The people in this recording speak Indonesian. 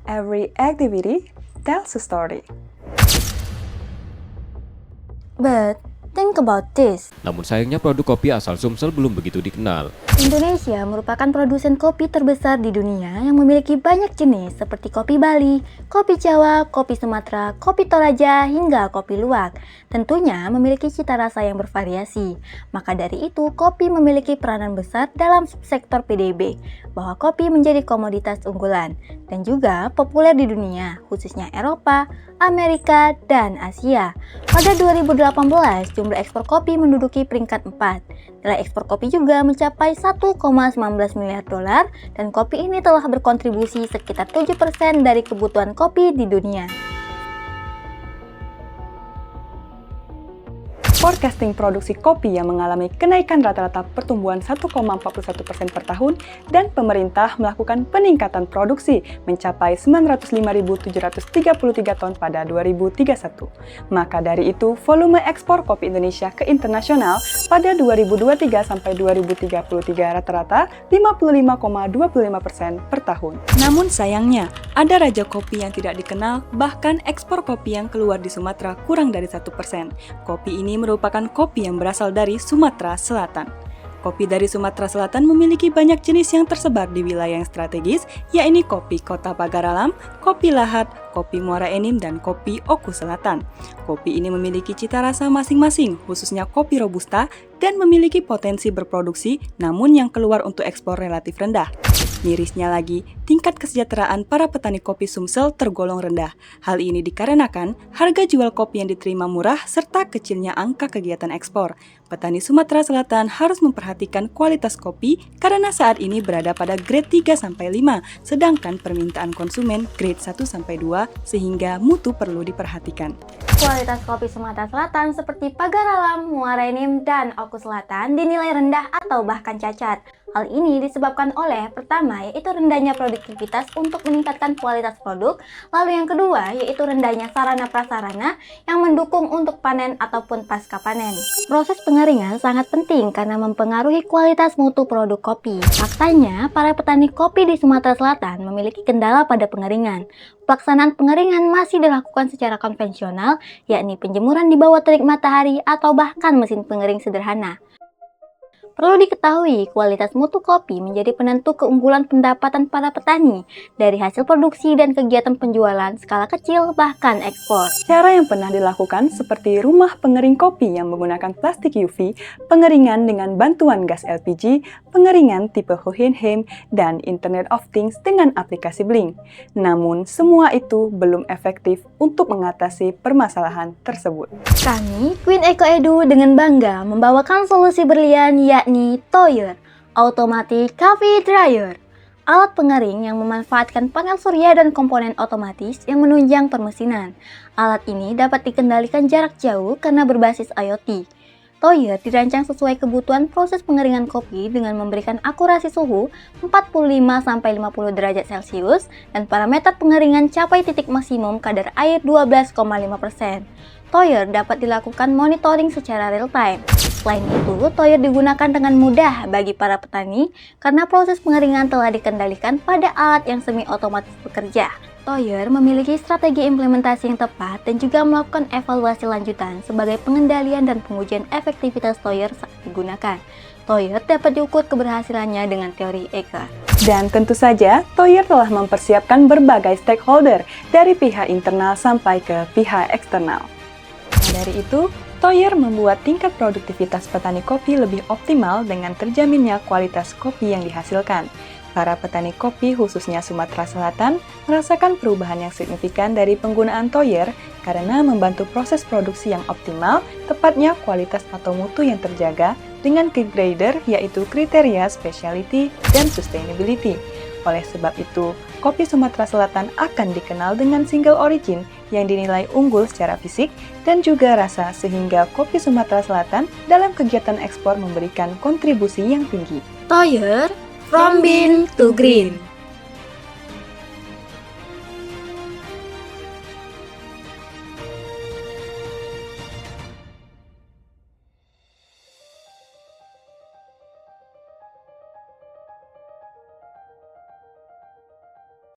Every activity tells a story. But think about this. Namun sayangnya produk kopi asal Sumsel belum begitu dikenal. Indonesia merupakan produsen kopi terbesar di dunia yang memiliki banyak jenis seperti kopi Bali, kopi Jawa, kopi Sumatera, kopi Toraja, hingga kopi luwak. Tentunya memiliki cita rasa yang bervariasi. Maka dari itu, kopi memiliki peranan besar dalam subsektor PDB, bahwa kopi menjadi komoditas unggulan dan juga populer di dunia, khususnya Eropa, Amerika, dan Asia. Pada 2018, jumlah ekspor kopi menduduki peringkat 4. Nilai ekspor kopi juga mencapai 1,19 miliar dolar dan kopi ini telah berkontribusi sekitar 7% dari kebutuhan kopi di dunia. Forecasting produksi kopi yang mengalami kenaikan rata-rata pertumbuhan 1,41% per tahun dan pemerintah melakukan peningkatan produksi mencapai 905.733 ton pada 2031. Maka dari itu, volume ekspor kopi Indonesia ke internasional pada 2023 sampai 2033 rata-rata 55,25% per tahun. Namun sayangnya, ada raja kopi yang tidak dikenal, bahkan ekspor kopi yang keluar di Sumatera kurang dari 1%. Kopi ini merupakan kopi yang berasal dari Sumatera Selatan. Kopi dari Sumatera Selatan memiliki banyak jenis yang tersebar di wilayah yang strategis, yakni kopi Kota Pagar Alam, kopi Lahat, kopi Muara Enim, dan kopi Oku Selatan. Kopi ini memiliki cita rasa masing-masing, khususnya kopi Robusta, dan memiliki potensi berproduksi, namun yang keluar untuk ekspor relatif rendah. Mirisnya lagi, tingkat kesejahteraan para petani kopi Sumsel tergolong rendah. Hal ini dikarenakan harga jual kopi yang diterima murah serta kecilnya angka kegiatan ekspor. Petani Sumatera Selatan harus memperhatikan kualitas kopi karena saat ini berada pada grade 3-5, sedangkan permintaan konsumen grade 1-2 sehingga mutu perlu diperhatikan. Kualitas kopi Sumatera Selatan seperti Pagar Alam, Muara Enim, dan Oku Selatan dinilai rendah atau bahkan cacat. Hal ini disebabkan oleh pertama yaitu rendahnya produktivitas untuk meningkatkan kualitas produk, lalu yang kedua yaitu rendahnya sarana prasarana yang mendukung untuk panen ataupun pasca panen. Proses pengeringan sangat penting karena mempengaruhi kualitas mutu produk kopi. Faktanya, para petani kopi di Sumatera Selatan memiliki kendala pada pengeringan. Pelaksanaan pengeringan masih dilakukan secara konvensional, yakni penjemuran di bawah terik matahari atau bahkan mesin pengering sederhana. Perlu diketahui, kualitas mutu kopi menjadi penentu keunggulan pendapatan para petani dari hasil produksi dan kegiatan penjualan skala kecil bahkan ekspor. Cara yang pernah dilakukan seperti rumah pengering kopi yang menggunakan plastik UV, pengeringan dengan bantuan gas LPG, pengeringan tipe Hohenheim, dan Internet of Things dengan aplikasi Blink. Namun, semua itu belum efektif untuk mengatasi permasalahan tersebut. Kami, Queen Eco Edu, dengan bangga membawakan solusi berlian yakni Toyer Automatic Coffee Dryer. Alat pengering yang memanfaatkan panel surya dan komponen otomatis yang menunjang permesinan. Alat ini dapat dikendalikan jarak jauh karena berbasis IoT. Toyer dirancang sesuai kebutuhan proses pengeringan kopi dengan memberikan akurasi suhu 45-50 derajat Celcius dan parameter pengeringan capai titik maksimum kadar air 12,5%. Toyer dapat dilakukan monitoring secara real time. Selain itu, Toyer digunakan dengan mudah bagi para petani karena proses pengeringan telah dikendalikan pada alat yang semi-otomatis bekerja. Toyer memiliki strategi implementasi yang tepat dan juga melakukan evaluasi lanjutan sebagai pengendalian dan pengujian efektivitas Toyer saat digunakan. Toyer dapat diukur keberhasilannya dengan teori Eker. Dan tentu saja, Toyer telah mempersiapkan berbagai stakeholder dari pihak internal sampai ke pihak eksternal. Dari itu, Toyer membuat tingkat produktivitas petani kopi lebih optimal dengan terjaminnya kualitas kopi yang dihasilkan. Para petani kopi khususnya Sumatera Selatan merasakan perubahan yang signifikan dari penggunaan Toyer karena membantu proses produksi yang optimal, tepatnya kualitas atau mutu yang terjaga dengan key grader yaitu kriteria specialty dan sustainability. Oleh sebab itu, kopi Sumatera Selatan akan dikenal dengan single origin yang dinilai unggul secara fisik dan juga rasa sehingga kopi Sumatera Selatan dalam kegiatan ekspor memberikan kontribusi yang tinggi. Toyer, from bean to green.